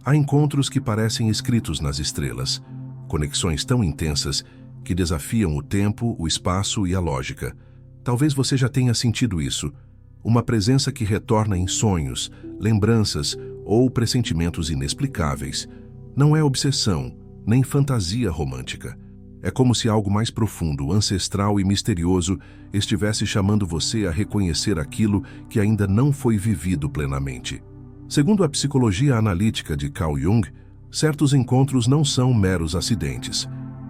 Há encontros que parecem escritos nas estrelas, conexões tão intensas que desafiam o tempo, o espaço e a lógica. Talvez você já tenha sentido isso, uma presença que retorna em sonhos, lembranças ou pressentimentos inexplicáveis. Não é obsessão, nem fantasia romântica. É como se algo mais profundo, ancestral e misterioso estivesse chamando você a reconhecer aquilo que ainda não foi vivido plenamente. Segundo a psicologia analítica de Carl Jung, certos encontros não são meros acidentes.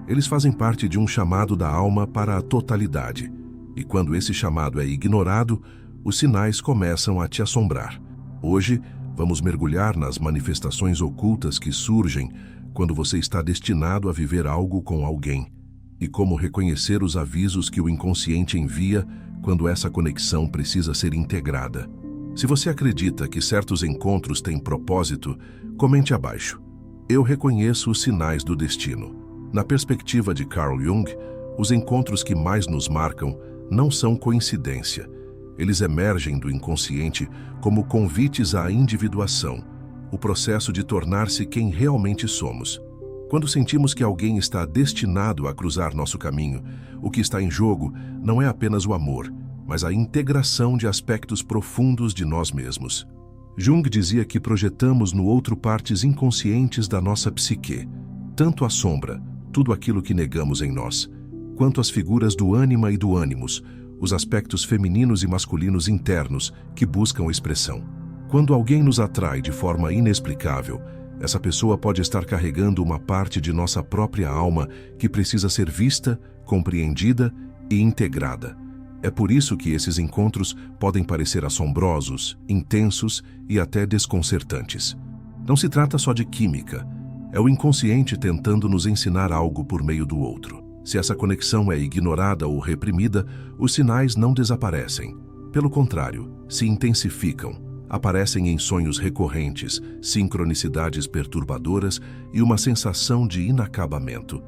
Eles fazem parte de um chamado da alma para a totalidade. E quando esse chamado é ignorado, os sinais começam a te assombrar. Hoje, vamos mergulhar nas manifestações ocultas que surgem quando você está destinado a viver algo com alguém, e como reconhecer os avisos que o inconsciente envia quando essa conexão precisa ser integrada. Se você acredita que certos encontros têm propósito, comente abaixo. Eu reconheço os sinais do destino. Na perspectiva de Carl Jung, os encontros que mais nos marcam não são coincidência. Eles emergem do inconsciente como convites à individuação, o processo de tornar-se quem realmente somos. Quando sentimos que alguém está destinado a cruzar nosso caminho, o que está em jogo não é apenas o amor, mas a integração de aspectos profundos de nós mesmos. Jung dizia que projetamos no outro partes inconscientes da nossa psique, tanto a sombra, tudo aquilo que negamos em nós, quanto as figuras do ânima e do ânimos, os aspectos femininos e masculinos internos que buscam expressão. Quando alguém nos atrai de forma inexplicável, essa pessoa pode estar carregando uma parte de nossa própria alma que precisa ser vista, compreendida e integrada. É por isso que esses encontros podem parecer assombrosos, intensos e até desconcertantes. Não se trata só de química, é o inconsciente tentando nos ensinar algo por meio do outro. Se essa conexão é ignorada ou reprimida, os sinais não desaparecem. Pelo contrário, se intensificam. Aparecem em sonhos recorrentes, sincronicidades perturbadoras e uma sensação de inacabamento.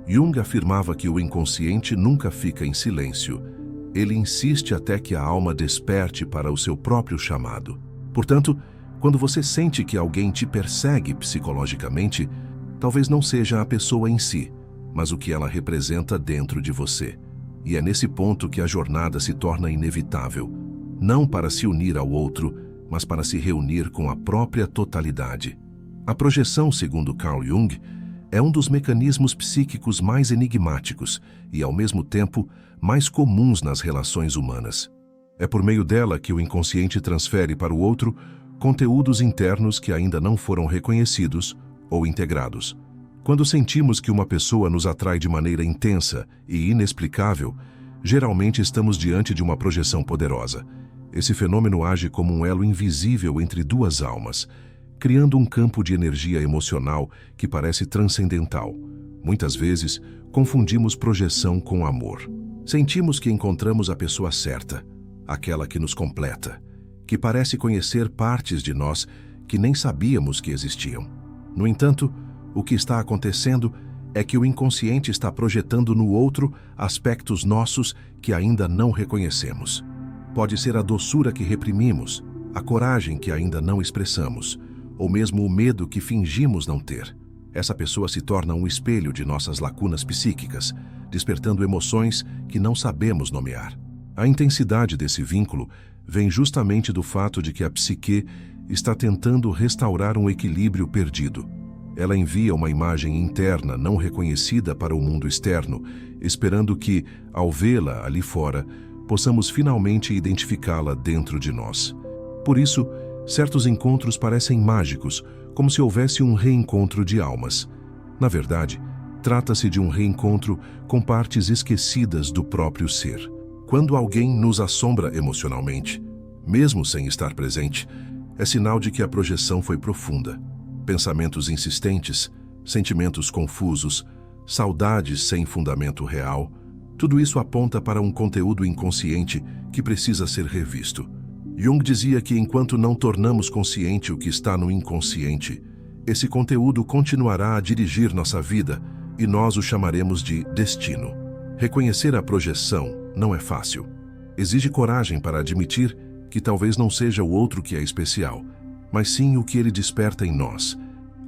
Jung afirmava que o inconsciente nunca fica em silêncio. Ele insiste até que a alma desperte para o seu próprio chamado. Portanto, quando você sente que alguém te persegue psicologicamente, talvez não seja a pessoa em si, mas o que ela representa dentro de você. E é nesse ponto que a jornada se torna inevitável, não para se unir ao outro, mas para se reunir com a própria totalidade. A projeção, segundo Carl Jung, é um dos mecanismos psíquicos mais enigmáticos e, ao mesmo tempo, mais comuns nas relações humanas. É por meio dela que o inconsciente transfere para o outro conteúdos internos que ainda não foram reconhecidos ou integrados. Quando sentimos que uma pessoa nos atrai de maneira intensa e inexplicável, geralmente estamos diante de uma projeção poderosa. Esse fenômeno age como um elo invisível entre duas almas, criando um campo de energia emocional que parece transcendental. Muitas vezes, confundimos projeção com amor. Sentimos que encontramos a pessoa certa, aquela que nos completa, que parece conhecer partes de nós que nem sabíamos que existiam. No entanto, o que está acontecendo é que o inconsciente está projetando no outro aspectos nossos que ainda não reconhecemos. Pode ser a doçura que reprimimos, a coragem que ainda não expressamos, ou mesmo o medo que fingimos não ter. Essa pessoa se torna um espelho de nossas lacunas psíquicas, despertando emoções que não sabemos nomear. A intensidade desse vínculo vem justamente do fato de que a psique está tentando restaurar um equilíbrio perdido. Ela envia uma imagem interna não reconhecida para o mundo externo, esperando que, ao vê-la ali fora, possamos finalmente identificá-la dentro de nós. Por isso, certos encontros parecem mágicos, como se houvesse um reencontro de almas. Na verdade, trata-se de um reencontro com partes esquecidas do próprio ser. Quando alguém nos assombra emocionalmente, mesmo sem estar presente, é sinal de que a projeção foi profunda. Pensamentos insistentes, sentimentos confusos, saudades sem fundamento real, tudo isso aponta para um conteúdo inconsciente que precisa ser revisto. Jung dizia que enquanto não tornamos consciente o que está no inconsciente, esse conteúdo continuará a dirigir nossa vida e nós o chamaremos de destino. Reconhecer a projeção não é fácil. Exige coragem para admitir que talvez não seja o outro que é especial, mas sim o que ele desperta em nós.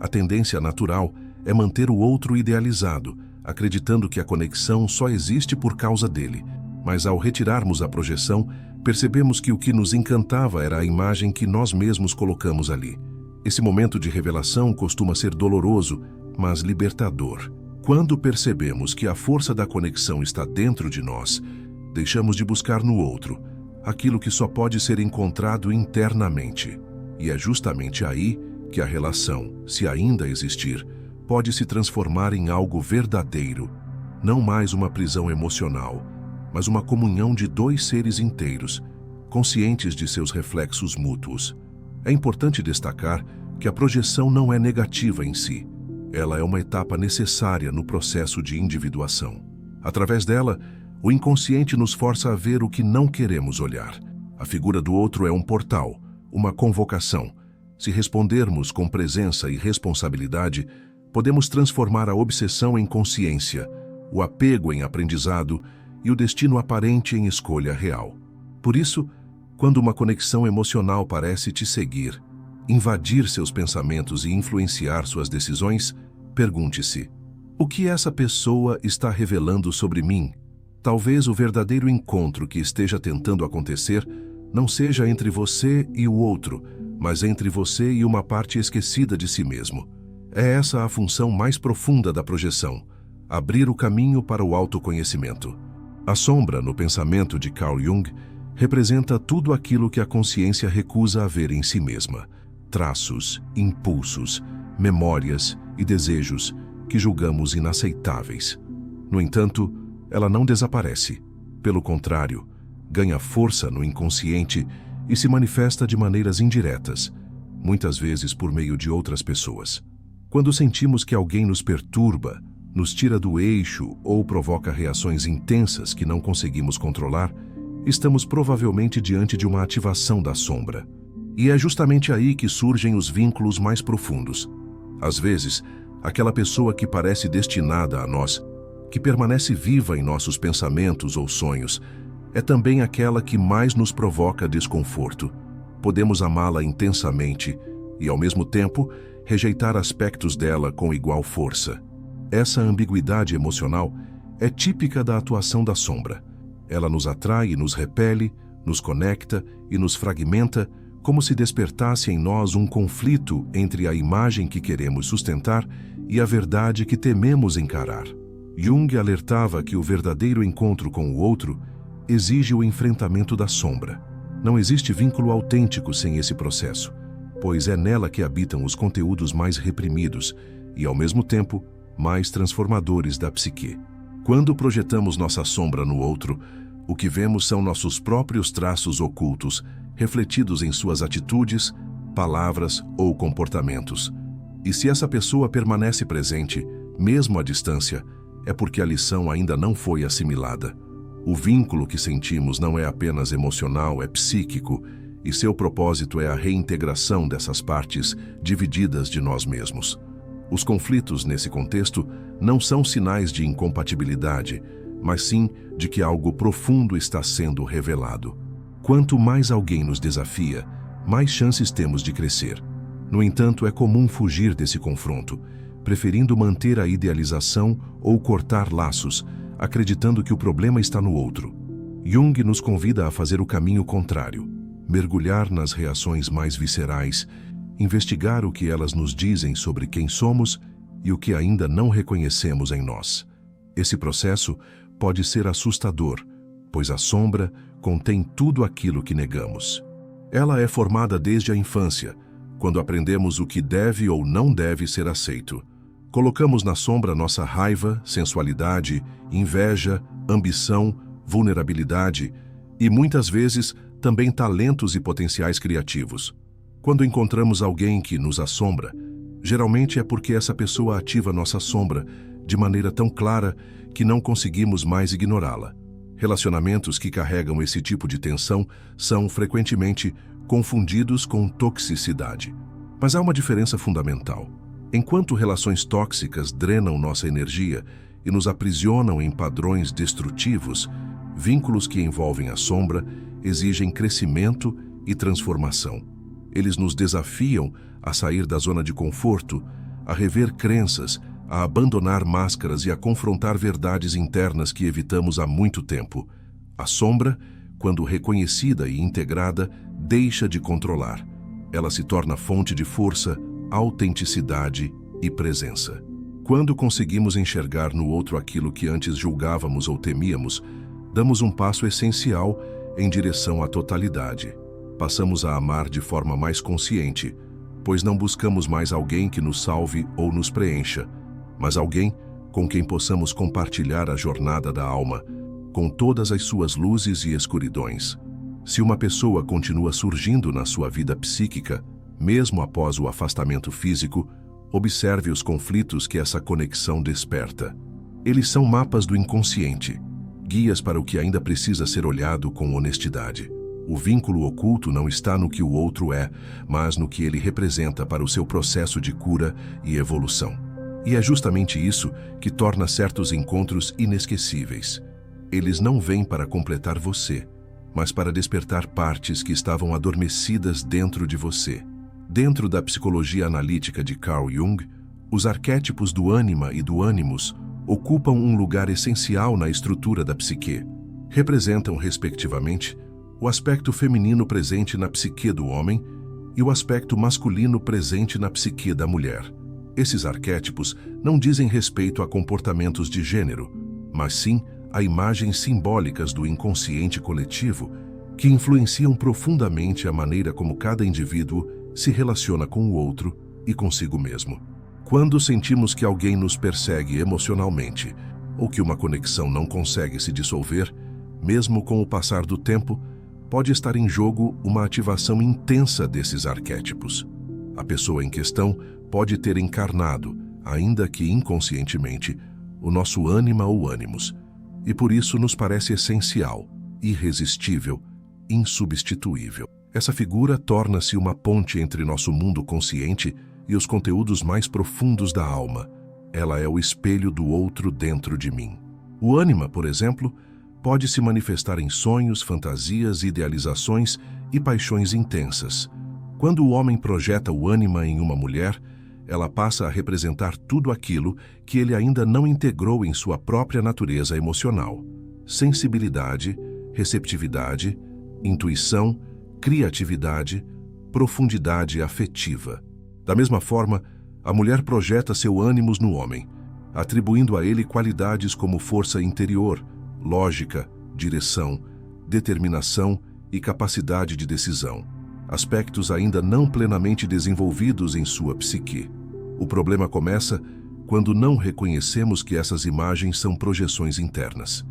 A tendência natural é manter o outro idealizado, acreditando que a conexão só existe por causa dele. Mas ao retirarmos a projeção, percebemos que o que nos encantava era a imagem que nós mesmos colocamos ali. Esse momento de revelação costuma ser doloroso, mas libertador. Quando percebemos que a força da conexão está dentro de nós, deixamos de buscar no outro aquilo que só pode ser encontrado internamente. E é justamente aí que a relação, se ainda existir, pode se transformar em algo verdadeiro, não mais uma prisão emocional, mas uma comunhão de dois seres inteiros, conscientes de seus reflexos mútuos. É importante destacar que a projeção não é negativa em si. Ela é uma etapa necessária no processo de individuação. Através dela, o inconsciente nos força a ver o que não queremos olhar. A figura do outro é um portal, uma convocação. Se respondermos com presença e responsabilidade, podemos transformar a obsessão em consciência, o apego em aprendizado e o destino aparente em escolha real. Por isso, quando uma conexão emocional parece te seguir, invadir seus pensamentos e influenciar suas decisões, pergunte-se: o que essa pessoa está revelando sobre mim? Talvez o verdadeiro encontro que esteja tentando acontecer não seja entre você e o outro, mas entre você e uma parte esquecida de si mesmo. É essa a função mais profunda da projeção: abrir o caminho para o autoconhecimento. A sombra, no pensamento de Carl Jung, representa tudo aquilo que a consciência recusa a ver em si mesma: traços, impulsos, memórias e desejos que julgamos inaceitáveis. No entanto, ela não desaparece. Pelo contrário, ganha força no inconsciente e se manifesta de maneiras indiretas, muitas vezes por meio de outras pessoas. Quando sentimos que alguém nos perturba, nos tira do eixo ou provoca reações intensas que não conseguimos controlar, estamos provavelmente diante de uma ativação da sombra. E é justamente aí que surgem os vínculos mais profundos. Às vezes, aquela pessoa que parece destinada a nós, que permanece viva em nossos pensamentos ou sonhos, é também aquela que mais nos provoca desconforto. Podemos amá-la intensamente e, ao mesmo tempo, rejeitar aspectos dela com igual força. Essa ambiguidade emocional é típica da atuação da sombra. Ela nos atrai e nos repele, nos conecta e nos fragmenta, como se despertasse em nós um conflito entre a imagem que queremos sustentar e a verdade que tememos encarar. Jung alertava que o verdadeiro encontro com o outro exige o enfrentamento da sombra. Não existe vínculo autêntico sem esse processo, pois é nela que habitam os conteúdos mais reprimidos e, ao mesmo tempo, mais transformadores da psique. Quando projetamos nossa sombra no outro, o que vemos são nossos próprios traços ocultos, refletidos em suas atitudes, palavras ou comportamentos. E se essa pessoa permanece presente, mesmo à distância, é porque a lição ainda não foi assimilada. O vínculo que sentimos não é apenas emocional, é psíquico, e seu propósito é a reintegração dessas partes divididas de nós mesmos. Os conflitos, nesse contexto, não são sinais de incompatibilidade, mas sim de que algo profundo está sendo revelado. Quanto mais alguém nos desafia, mais chances temos de crescer. No entanto, é comum fugir desse confronto, preferindo manter a idealização ou cortar laços, acreditando que o problema está no outro. Jung nos convida a fazer o caminho contrário, mergulhar nas reações mais viscerais, investigar o que elas nos dizem sobre quem somos e o que ainda não reconhecemos em nós. Esse processo pode ser assustador, pois a sombra contém tudo aquilo que negamos. Ela é formada desde a infância, quando aprendemos o que deve ou não deve ser aceito. Colocamos na sombra nossa raiva, sensualidade, inveja, ambição, vulnerabilidade e, muitas vezes, também talentos e potenciais criativos. Quando encontramos alguém que nos assombra, geralmente é porque essa pessoa ativa nossa sombra de maneira tão clara que não conseguimos mais ignorá-la. Relacionamentos que carregam esse tipo de tensão são, frequentemente, confundidos com toxicidade. Mas há uma diferença fundamental. Enquanto relações tóxicas drenam nossa energia e nos aprisionam em padrões destrutivos, vínculos que envolvem a sombra exigem crescimento e transformação. Eles nos desafiam a sair da zona de conforto, a rever crenças, a abandonar máscaras e a confrontar verdades internas que evitamos há muito tempo. A sombra, quando reconhecida e integrada, deixa de controlar. Ela se torna fonte de força, autenticidade e presença. Quando conseguimos enxergar no outro aquilo que antes julgávamos ou temíamos, damos um passo essencial em direção à totalidade. Passamos a amar de forma mais consciente, pois não buscamos mais alguém que nos salve ou nos preencha, mas alguém com quem possamos compartilhar a jornada da alma, com todas as suas luzes e escuridões. Se uma pessoa continua surgindo na sua vida psíquica, mesmo após o afastamento físico, observe os conflitos que essa conexão desperta. Eles são mapas do inconsciente, guias para o que ainda precisa ser olhado com honestidade. O vínculo oculto não está no que o outro é, mas no que ele representa para o seu processo de cura e evolução. E é justamente isso que torna certos encontros inesquecíveis. Eles não vêm para completar você, mas para despertar partes que estavam adormecidas dentro de você. Dentro da psicologia analítica de Carl Jung, os arquétipos do ânima e do ânimos ocupam um lugar essencial na estrutura da psique. Representam, respectivamente, o aspecto feminino presente na psique do homem e o aspecto masculino presente na psique da mulher. Esses arquétipos não dizem respeito a comportamentos de gênero, mas sim a imagens simbólicas do inconsciente coletivo que influenciam profundamente a maneira como cada indivíduo se relaciona com o outro e consigo mesmo. Quando sentimos que alguém nos persegue emocionalmente ou que uma conexão não consegue se dissolver, mesmo com o passar do tempo, pode estar em jogo uma ativação intensa desses arquétipos. A pessoa em questão pode ter encarnado, ainda que inconscientemente, o nosso ânima ou ânimos, e por isso nos parece essencial, irresistível, insubstituível. Essa figura torna-se uma ponte entre nosso mundo consciente e os conteúdos mais profundos da alma. Ela é o espelho do outro dentro de mim. O ânima, por exemplo, pode se manifestar em sonhos, fantasias, idealizações e paixões intensas. Quando o homem projeta o ânima em uma mulher, ela passa a representar tudo aquilo que ele ainda não integrou em sua própria natureza emocional. Sensibilidade, receptividade, intuição, criatividade, profundidade afetiva. Da mesma forma, a mulher projeta seu ânimos no homem, atribuindo a ele qualidades como força interior, lógica, direção, determinação e capacidade de decisão, aspectos ainda não plenamente desenvolvidos em sua psique. O problema começa quando não reconhecemos que essas imagens são projeções internas.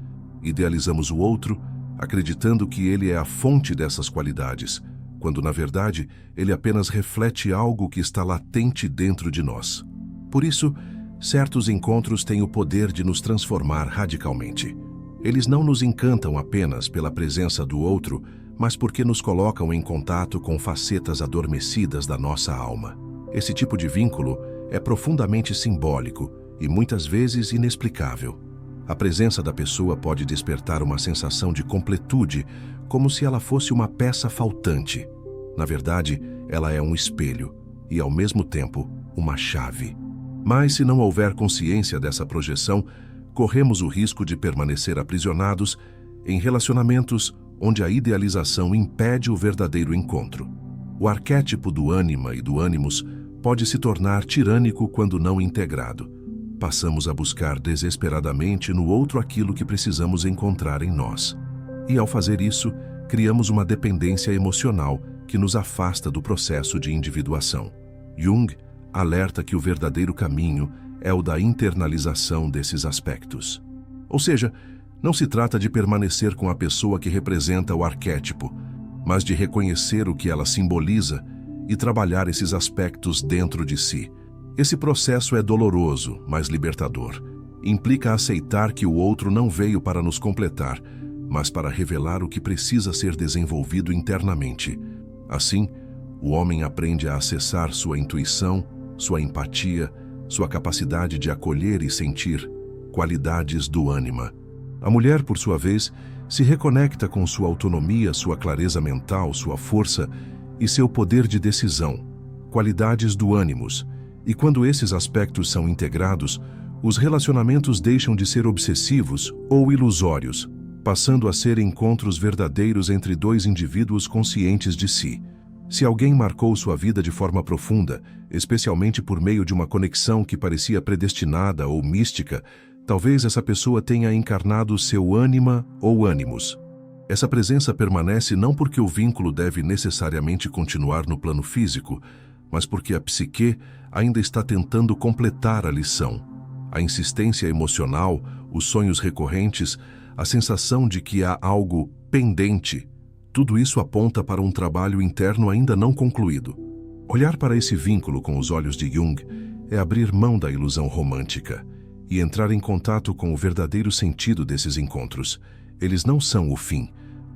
Idealizamos o outro, acreditando que ele é a fonte dessas qualidades, quando na verdade ele apenas reflete algo que está latente dentro de nós. Por isso, certos encontros têm o poder de nos transformar radicalmente. Eles não nos encantam apenas pela presença do outro, mas porque nos colocam em contato com facetas adormecidas da nossa alma. Esse tipo de vínculo é profundamente simbólico e muitas vezes inexplicável. A presença da pessoa pode despertar uma sensação de completude, como se ela fosse uma peça faltante. Na verdade, ela é um espelho e, ao mesmo tempo, uma chave. Mas se não houver consciência dessa projeção, corremos o risco de permanecer aprisionados em relacionamentos onde a idealização impede o verdadeiro encontro. O arquétipo do ânima e do ânimos pode se tornar tirânico quando não integrado. Passamos a buscar desesperadamente no outro aquilo que precisamos encontrar em nós. E ao fazer isso, criamos uma dependência emocional que nos afasta do processo de individuação. Jung alerta que o verdadeiro caminho é o da internalização desses aspectos. Ou seja, não se trata de permanecer com a pessoa que representa o arquétipo, mas de reconhecer o que ela simboliza e trabalhar esses aspectos dentro de si. Esse processo é doloroso, mas libertador. Implica aceitar que o outro não veio para nos completar, mas para revelar o que precisa ser desenvolvido internamente. Assim, o homem aprende a acessar sua intuição, sua empatia, sua capacidade de acolher e sentir, qualidades do ânima. A mulher, por sua vez, se reconecta com sua autonomia, sua clareza mental, sua força e seu poder de decisão, qualidades do ânimos, E quando esses aspectos são integrados, os relacionamentos deixam de ser obsessivos ou ilusórios, passando a ser encontros verdadeiros entre dois indivíduos conscientes de si. Se alguém marcou sua vida de forma profunda, especialmente por meio de uma conexão que parecia predestinada ou mística, talvez essa pessoa tenha encarnado seu ânima ou ânimos. Essa presença permanece não porque o vínculo deve necessariamente continuar no plano físico, mas porque a psique ainda está tentando completar a lição. A insistência emocional, os sonhos recorrentes, a sensação de que há algo pendente, tudo isso aponta para um trabalho interno ainda não concluído. Olhar para esse vínculo com os olhos de Jung é abrir mão da ilusão romântica e entrar em contato com o verdadeiro sentido desses encontros. Eles não são o fim,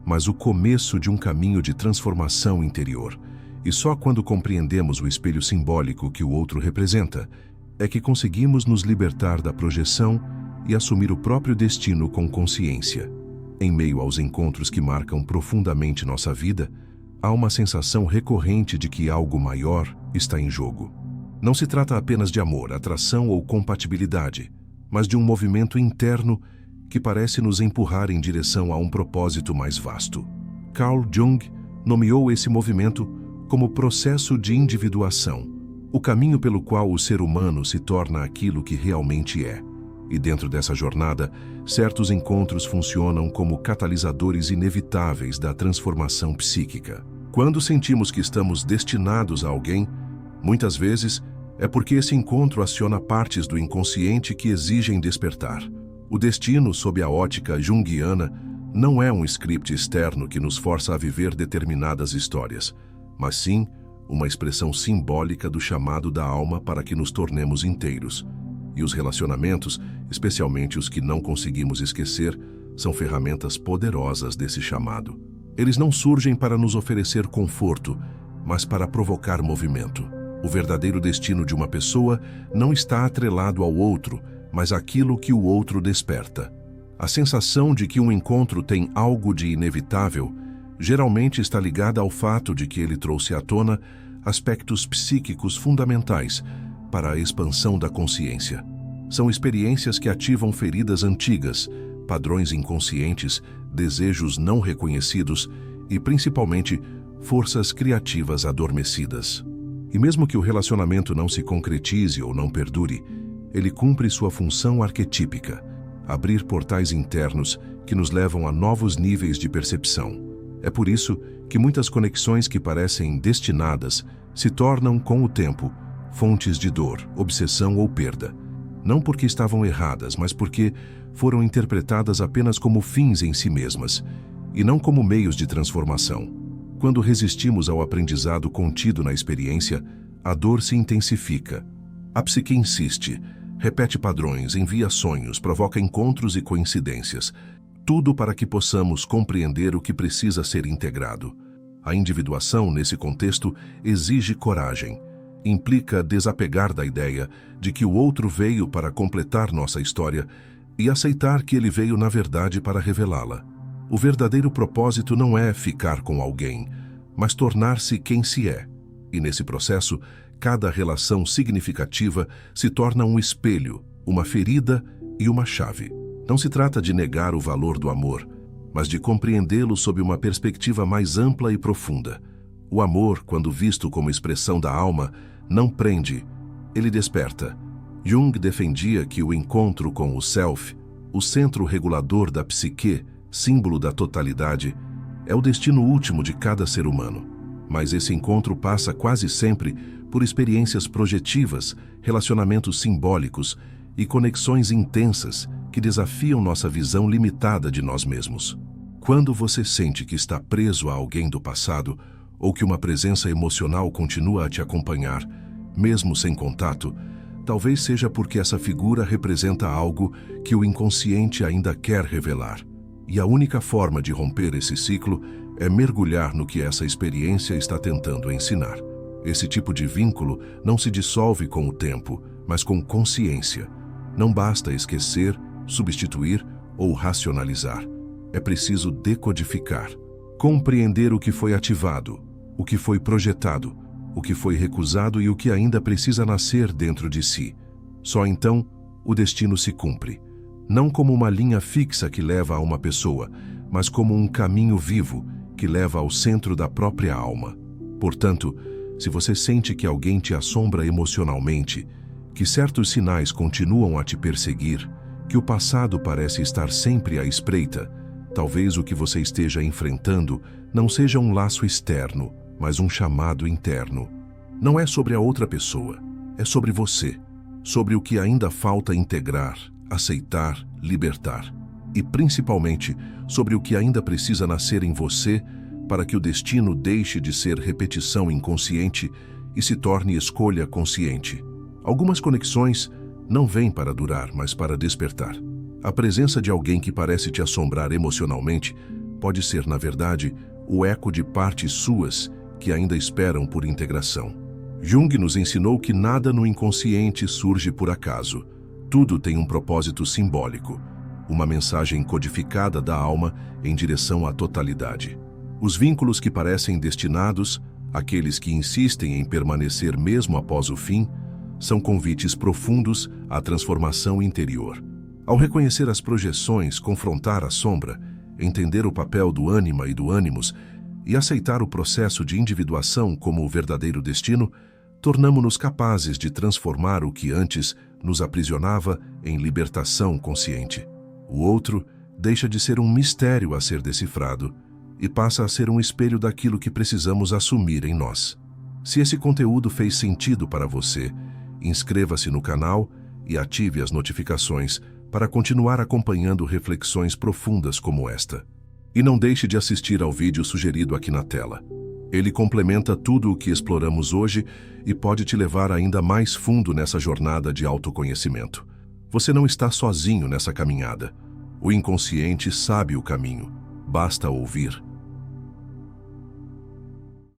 mas o começo de um caminho de transformação interior. E só quando compreendemos o espelho simbólico que o outro representa, é que conseguimos nos libertar da projeção e assumir o próprio destino com consciência. Em meio aos encontros que marcam profundamente nossa vida, há uma sensação recorrente de que algo maior está em jogo. Não se trata apenas de amor, atração ou compatibilidade, mas de um movimento interno que parece nos empurrar em direção a um propósito mais vasto. Carl Jung nomeou esse movimento como processo de individuação, o caminho pelo qual o ser humano se torna aquilo que realmente é. E dentro dessa jornada, certos encontros funcionam como catalisadores inevitáveis da transformação psíquica. Quando sentimos que estamos destinados a alguém, muitas vezes é porque esse encontro aciona partes do inconsciente que exigem despertar. O destino, sob a ótica junguiana, não é um script externo que nos força a viver determinadas histórias, mas sim uma expressão simbólica do chamado da alma para que nos tornemos inteiros. E os relacionamentos, especialmente os que não conseguimos esquecer, são ferramentas poderosas desse chamado. Eles não surgem para nos oferecer conforto, mas para provocar movimento. O verdadeiro destino de uma pessoa não está atrelado ao outro, mas àquilo que o outro desperta. A sensação de que um encontro tem algo de inevitável geralmente está ligada ao fato de que ele trouxe à tona aspectos psíquicos fundamentais para a expansão da consciência. São experiências que ativam feridas antigas, padrões inconscientes, desejos não reconhecidos e, principalmente, forças criativas adormecidas. E mesmo que o relacionamento não se concretize ou não perdure, ele cumpre sua função arquetípica, abrir portais internos que nos levam a novos níveis de percepção. É por isso que muitas conexões que parecem destinadas se tornam, com o tempo, fontes de dor, obsessão ou perda. Não porque estavam erradas, mas porque foram interpretadas apenas como fins em si mesmas, e não como meios de transformação. Quando resistimos ao aprendizado contido na experiência, a dor se intensifica. A psique insiste, repete padrões, envia sonhos, provoca encontros e coincidências, tudo para que possamos compreender o que precisa ser integrado. A individuação, nesse contexto, exige coragem. Implica desapegar da ideia de que o outro veio para completar nossa história e aceitar que ele veio, na verdade, para revelá-la. O verdadeiro propósito não é ficar com alguém, mas tornar-se quem se é. E nesse processo, cada relação significativa se torna um espelho, uma ferida e uma chave. Não se trata de negar o valor do amor, mas de compreendê-lo sob uma perspectiva mais ampla e profunda. O amor, quando visto como expressão da alma, não prende, ele desperta. Jung defendia que o encontro com o self, o centro regulador da psique, símbolo da totalidade, é o destino último de cada ser humano. Mas esse encontro passa quase sempre por experiências projetivas, relacionamentos simbólicos e conexões intensas que desafiam nossa visão limitada de nós mesmos. Quando você sente que está preso a alguém do passado, ou que uma presença emocional continua a te acompanhar, mesmo sem contato, talvez seja porque essa figura representa algo que o inconsciente ainda quer revelar. E a única forma de romper esse ciclo é mergulhar no que essa experiência está tentando ensinar. Esse tipo de vínculo não se dissolve com o tempo, mas com consciência. Não basta esquecer, substituir ou racionalizar. É preciso decodificar, compreender o que foi ativado, o que foi projetado, o que foi recusado e o que ainda precisa nascer dentro de si. Só então, o destino se cumpre. Não como uma linha fixa que leva a uma pessoa, mas como um caminho vivo que leva ao centro da própria alma. Portanto, se você sente que alguém te assombra emocionalmente, que certos sinais continuam a te perseguir, que o passado parece estar sempre à espreita, talvez o que você esteja enfrentando não seja um laço externo, mas um chamado interno. Não é sobre a outra pessoa, é sobre você, sobre o que ainda falta integrar, aceitar, libertar. E principalmente sobre o que ainda precisa nascer em você para que o destino deixe de ser repetição inconsciente e se torne escolha consciente. Algumas conexões não vêm para durar, mas para despertar. A presença de alguém que parece te assombrar emocionalmente pode ser, na verdade, o eco de partes suas que ainda esperam por integração. Jung nos ensinou que nada no inconsciente surge por acaso. Tudo tem um propósito simbólico, uma mensagem codificada da alma em direção à totalidade. Os vínculos que parecem destinados, aqueles que insistem em permanecer mesmo após o fim, são convites profundos à transformação interior. Ao reconhecer as projeções, confrontar a sombra, entender o papel do ânima e do ânimos e aceitar o processo de individuação como o verdadeiro destino, tornamo-nos capazes de transformar o que antes nos aprisionava em libertação consciente. O outro deixa de ser um mistério a ser decifrado e passa a ser um espelho daquilo que precisamos assumir em nós. Se esse conteúdo fez sentido para você, inscreva-se no canal e ative as notificações para continuar acompanhando reflexões profundas como esta. E não deixe de assistir ao vídeo sugerido aqui na tela. Ele complementa tudo o que exploramos hoje e pode te levar ainda mais fundo nessa jornada de autoconhecimento. Você não está sozinho nessa caminhada. O inconsciente sabe o caminho. Basta ouvir.